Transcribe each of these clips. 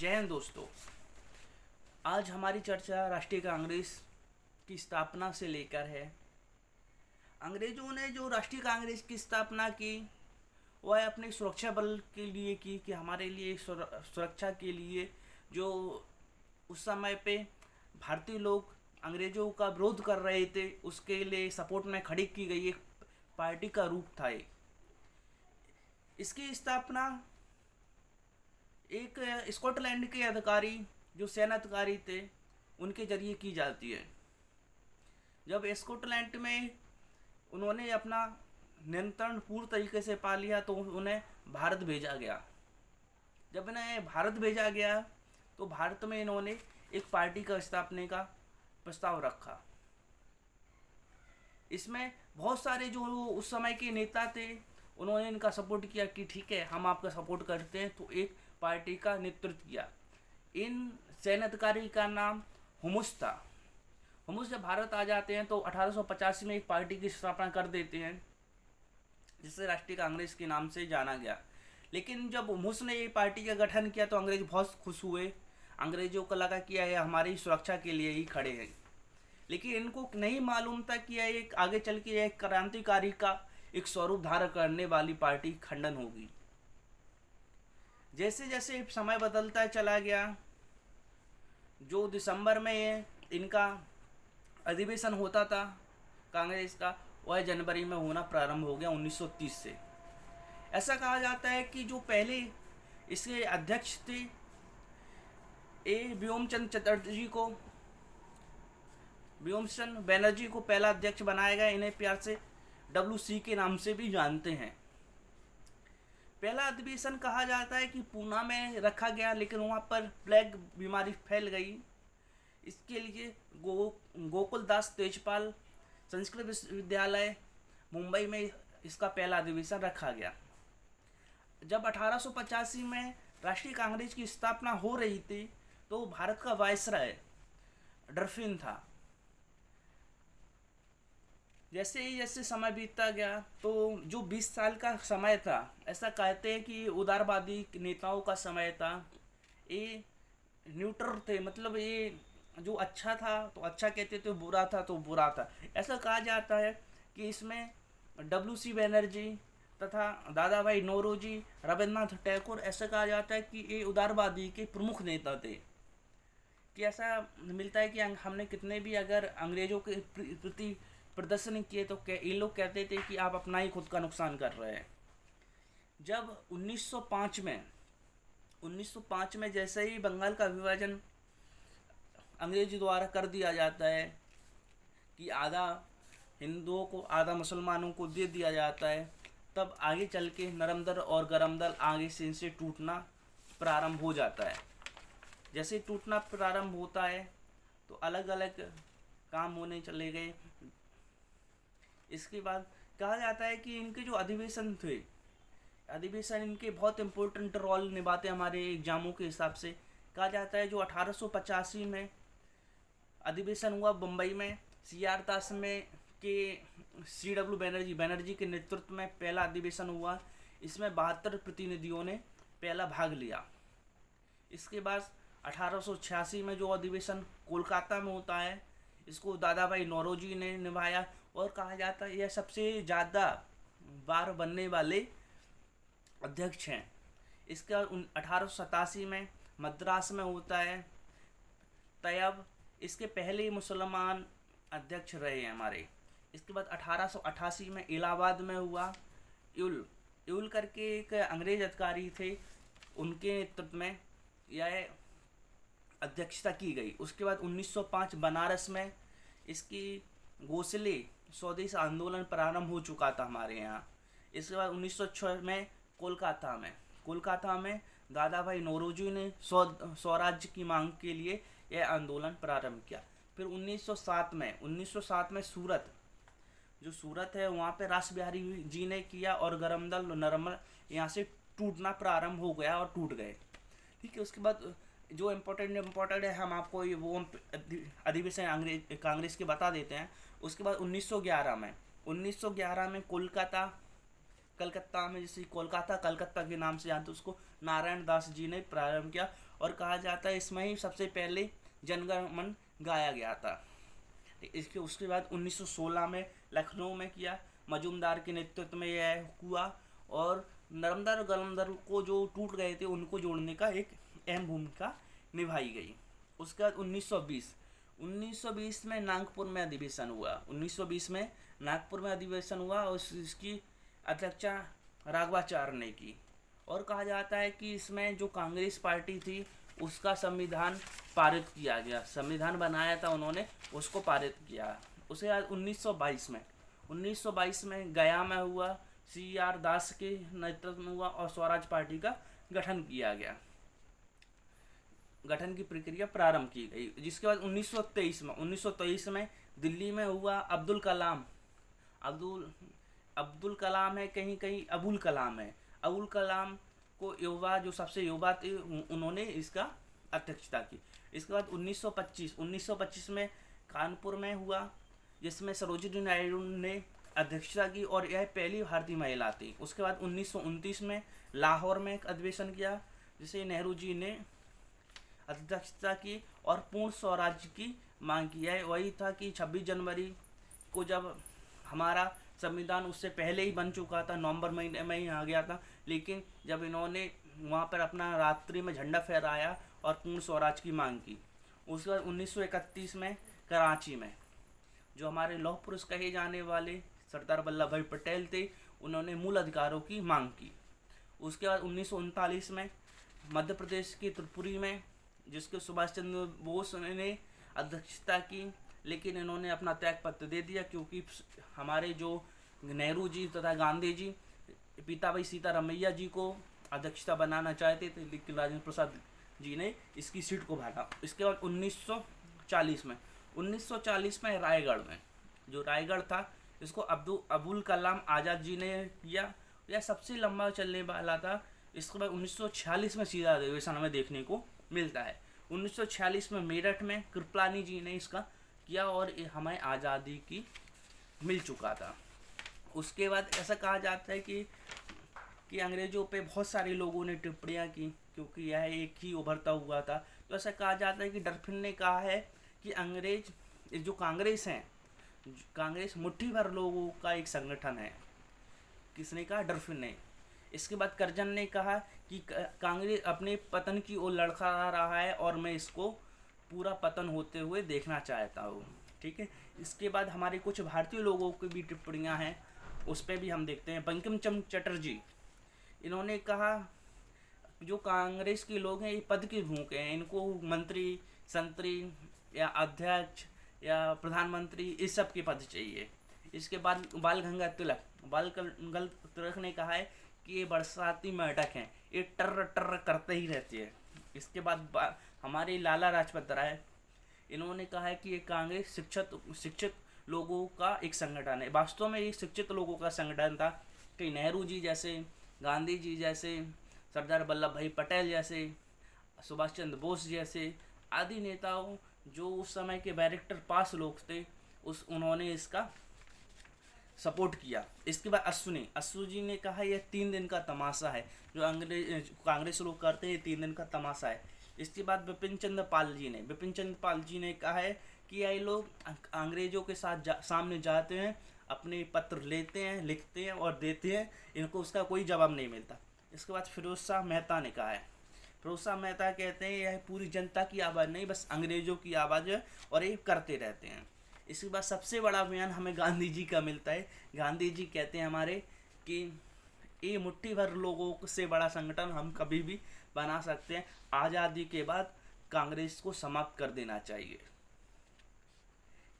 जय हिंद दोस्तों। आज हमारी चर्चा राष्ट्रीय कांग्रेस की स्थापना से लेकर है। अंग्रेजों ने जो राष्ट्रीय कांग्रेस की स्थापना की वह अपने सुरक्षा बल के लिए की कि हमारे लिए सुरक्षा के लिए जो उस समय पे भारतीय लोग अंग्रेजों का विरोध कर रहे थे उसके लिए सपोर्ट में खड़ी की गई एक पार्टी का रूप था ये। इसकी स्थापना एक स्कॉटलैंड के अधिकारी जो सैन्य अधिकारी थे उनके जरिए की जाती है। जब स्कॉटलैंड में उन्होंने अपना नियंत्रण पूर्ण तरीके से पा लिया तो उन्हें भारत भेजा गया। जब इन्हें भारत भेजा गया तो भारत में इन्होंने एक पार्टी का स्थापने का प्रस्ताव रखा। इसमें बहुत सारे जो उस समय के नेता थे उन्होंने इनका सपोर्ट किया कि ठीक है हम आपका सपोर्ट करते हैं, तो एक पार्टी का नेतृत्व किया। इन सैन्य अधिकारी का नाम हुमुस था। हुमुस जब भारत आ जाते हैं तो 1885 में एक पार्टी की स्थापना कर देते हैं जिसे राष्ट्रीय कांग्रेस के नाम से जाना गया। लेकिन जब हुमुस ने ये पार्टी का गठन किया तो अंग्रेज बहुत खुश हुए। अंग्रेजों को लगा कि यह हमारी सुरक्षा के लिए ही खड़े हैं, लेकिन इनको नहीं मालूम था कि यह एक आगे चल के एक क्रांतिकारी का एक स्वरूप धारण करने वाली पार्टी खंडन होगी। जैसे जैसे समय बदलता चला गया, जो दिसंबर में इनका अधिवेशन होता था कांग्रेस का, वह जनवरी में होना प्रारंभ हो गया 1930 से। ऐसा कहा जाता है कि जो पहले इसके अध्यक्ष थे व्योमचंद चटर्जी को, व्योमचंद बैनर्जी को पहला अध्यक्ष बनाया गया। इन्हें प्यार से WC के नाम से भी जानते हैं। पहला अधिवेशन कहा जाता है कि पूना में रखा गया, लेकिन वहाँ पर प्लेग बीमारी फैल गई। इसके लिए गोकुल दास तेजपाल संस्कृत विश्वविद्यालय मुंबई में इसका पहला अधिवेशन रखा गया। जब 1885 में राष्ट्रीय कांग्रेस की स्थापना हो रही थी तो भारत का वायसराय डरफिन था। जैसे ही जैसे समय बीतता गया तो जो 20 साल का समय था, ऐसा कहते हैं कि उदारवादी नेताओं का समय था। ये न्यूट्रल थे, मतलब ये जो अच्छा था तो अच्छा कहते थे, बुरा था तो बुरा था। ऐसा कहा जाता है कि इसमें WC बैनर्जी तथा दादा भाई नौरोजी, रविन्द्रनाथ टैगोर, ऐसा कहा जाता है कि ये उदारवादी के प्रमुख नेता थे। कि ऐसा मिलता है कि हमने कितने भी अगर अंग्रेजों के प्रति प्रदर्शन किए तो ये लोग कहते थे कि आप अपना ही खुद का नुकसान कर रहे हैं। जब 1905 में जैसे ही बंगाल का विभाजन अंग्रेजी द्वारा कर दिया जाता है कि आधा हिंदुओं को आधा मुसलमानों को दे दिया जाता है, तब आगे चल के नरम दल और गरम दल आगे से इनसे टूटना प्रारंभ हो जाता है। जैसे टूटना प्रारंभ होता है तो अलग अलग काम होने चले गए। इसके बाद कहा जाता है कि इनके जो अधिवेशन थे, अधिवेशन इनके बहुत इम्पोर्टेंट रोल निभाते हमारे एग्जामों के हिसाब से। कहा जाता है जो 1885 में अधिवेशन हुआ बम्बई में, CR दास में के CW बैनर्जी के नेतृत्व में पहला अधिवेशन हुआ। इसमें 72 प्रतिनिधियों ने पहला भाग लिया। इसके बाद 1886 में जो अधिवेशन कोलकाता में होता है, इसको दादा भाई नौरोजी ने निभाया। और कहा जाता है यह सबसे ज़्यादा बार बनने वाले अध्यक्ष हैं। इसका 1887 में मद्रास में होता है। तैयब इसके पहले मुसलमान अध्यक्ष रहे हैं हमारे। इसके बाद 1888 में इलाहाबाद में हुआ। यूल करके एक अंग्रेज अधिकारी थे, उनके नेतृत्व में यह अध्यक्षता की गई। उसके बाद 1905 बनारस में इसकी गोखले स्वदेश आंदोलन प्रारंभ हो चुका था हमारे यहाँ। इसके बाद 1906 में कोलकाता में दादा भाई नौरोजी ने स्वराज्य की मांग के लिए यह आंदोलन प्रारंभ किया। फिर 1907 में सूरत है वहाँ पे रास बिहारी जी ने किया और गरम दल नरम यहाँ से टूटना प्रारंभ हो गया और टूट गए। ठीक है। उसके बाद जो इम्पोर्टेंट है हम आपको ये वो अधिवेशन कांग्रेस के बता देते हैं। उसके बाद 1911 में कोलकाता कलकत्ता में, जैसे कोलकाता कलकत्ता के नाम से जानते उसको, नारायण दास जी ने प्रारंभ किया। और कहा जाता है इसमें ही सबसे पहले जनगण मन गाया गया था। इसके उसके बाद 1916 में लखनऊ में किया, मजूमदार के नेतृत्व में यह हुआ। और नर्मदा और गलंदर को जो टूट गए थे उनको जोड़ने का एक अहम भूमिका निभाई गई। उसके बाद 1920 में नागपुर में अधिवेशन हुआ। 1920 में नागपुर में अधिवेशन हुआ और इसकी अध्यक्षता राघवाचार्य ने की। और कहा जाता है कि इसमें जो कांग्रेस पार्टी थी उसका संविधान पारित किया गया, संविधान बनाया था उन्होंने, उसको पारित किया। उसके बाद 1922 में गया में हुआ, CR दास के नेतृत्व में हुआ और स्वराज पार्टी का गठन किया गया, गठन की प्रक्रिया प्रारंभ की गई। जिसके बाद 1923 में दिल्ली में हुआ। अब्दुल कलाम है, कहीं कहीं अबुल कलाम है। अबुल कलाम को युवा, जो सबसे युवा थे, उन्होंने इसका अध्यक्षता की। इसके बाद 1925 में कानपुर में हुआ, जिसमें सरोजिनी नायडू ने अध्यक्षता की और यह पहली भारतीय महिला थी। उसके बाद 1929 में लाहौर में एक अधिवेशन किया, जिसे नेहरू जी ने अध्यक्षता की और पूर्ण स्वराज्य की मांग की है। वही था कि 26 जनवरी को जब हमारा संविधान उससे पहले ही बन चुका था, नवंबर महीने में ही आ गया था, लेकिन जब इन्होंने वहाँ पर अपना रात्रि में झंडा फहराया और पूर्ण स्वराज की मांग की। उसके बाद 1931 में कराची में जो हमारे लौह पुरुष कहे जाने वाले सरदार वल्लभ भाई पटेल थे, उन्होंने मूल अधिकारों की मांग की। उसके बाद 1939 में मध्य प्रदेश की त्रिपुरी में, जिसके सुभाष चंद्र बोस ने अध्यक्षता की, लेकिन इन्होंने अपना त्याग पत्र दे दिया क्योंकि हमारे जो नेहरू जी तथा गांधी जी पीताबाई सीतारमैया जी को अध्यक्षता बनाना चाहते थे, लेकिन राजेंद्र प्रसाद जी ने इसकी सीट को भरा। इसके बाद 1940 में रायगढ़ में, जो रायगढ़ था, इसको अबुल कलाम आज़ाद जी ने किया। यह सबसे लंबा चलने वाला था। इसके बाद 1946 में सीधा अधिवेशन हमें देखने को मिलता है। 1946 में मेरठ में कृपलानी जी ने इसका किया और हमें आज़ादी की मिल चुका था। उसके बाद ऐसा कहा जाता है कि अंग्रेज़ों पे बहुत सारे लोगों ने टिप्पणियाँ की, क्योंकि यह एक ही उभरता हुआ था। तो ऐसा कहा जाता है कि डरफिन ने कहा है कि अंग्रेज जो कांग्रेस है, कांग्रेस मुट्ठी भर लोगों का एक संगठन है। किसने कहा? डरफिन ने। इसके बाद करजन ने कहा कि कांग्रेस अपने पतन की ओर लड़खड़ा रहा है और मैं इसको पूरा पतन होते हुए देखना चाहता हूँ। ठीक है। इसके बाद हमारे कुछ भारतीय लोगों की भी टिप्पणियाँ हैं, उस पर भी हम देखते हैं। बंकिम चंद्र चटर्जी, इन्होंने कहा जो कांग्रेस के लोग हैं ये पद के भूखे हैं, इनको मंत्री, संतरी या अध्यक्ष या प्रधानमंत्री इस सब के पद चाहिए। इसके बाद बाल गंगाधर तिलक ने कहा है कि ये बरसाती मेंढक हैं, ये टर्र टर्र करते ही रहते हैं। इसके बाद हमारे लाला लाजपत राय, इन्होंने कहा है कि ये कांग्रेस शिक्षित लोगों का एक संगठन है। वास्तव में ये शिक्षित लोगों का संगठन था कि नेहरू जी जैसे, गांधी जी जैसे, सरदार वल्लभ भाई पटेल जैसे, सुभाष चंद्र बोस जैसे आदि नेताओं जो उस समय के बैरिस्टर पास लोग थे, उन्होंने इसका सपोर्ट किया। इसके बाद अस्सू जी ने कहा यह 3 दिन का तमाशा है, जो कांग्रेस लोग करते हैं 3 दिन का तमाशा है। इसके बाद बिपिन चंद्र पाल जी ने कहा है कि ये लोग अंग्रेज़ों के साथ सामने जाते हैं, अपने पत्र लेते हैं, लिखते हैं और देते हैं, इनको उसका कोई जवाब नहीं मिलता। इसके बाद फिरोज शाह मेहता ने कहा है, फिरोज शाह मेहता कहते हैं यह पूरी जनता की आवाज़ नहीं, बस अंग्रेज़ों की आवाज़ है और ये करते रहते हैं। इसके बाद सबसे बड़ा बयान हमें गांधी जी का मिलता है। गांधी जी कहते हैं हमारे कि ये मुट्ठी भर लोगों से बड़ा संगठन हम कभी भी बना सकते हैं, आज़ादी के बाद कांग्रेस को समाप्त कर देना चाहिए।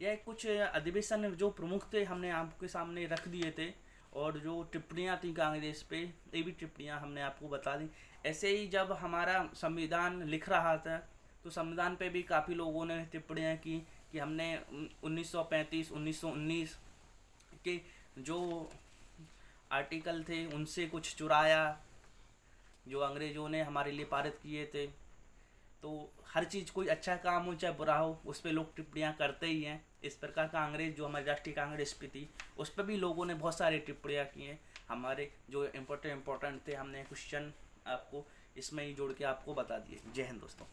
यह कुछ अधिवेशन जो प्रमुख थे हमने आपके सामने रख दिए थे, और जो टिप्पणियाँ थी कांग्रेस पे, ये भी टिप्पणियाँ हमने आपको बता दी। ऐसे ही जब हमारा संविधान लिख रहा था तो संविधान पे भी काफ़ी लोगों ने टिप्पणियाँ की कि हमने 1935, 1919 के जो आर्टिकल थे उनसे कुछ चुराया, जो अंग्रेज़ों ने हमारे लिए पारित किए थे। तो हर चीज़, कोई अच्छा काम हो चाहे बुरा हो, उस पर लोग टिप्पणियाँ करते ही हैं। इस प्रकार का अंग्रेज़ जो हमारी राष्ट्रीय कांग्रेस पे थी, उस पर भी लोगों ने बहुत सारी टिप्पणियाँ की हैं। हमारे जो इम्पोर्टेंट थे हमने क्वेश्चन आपको इसमें ही जोड़ के आपको बता दिए। जय हिंद दोस्तों।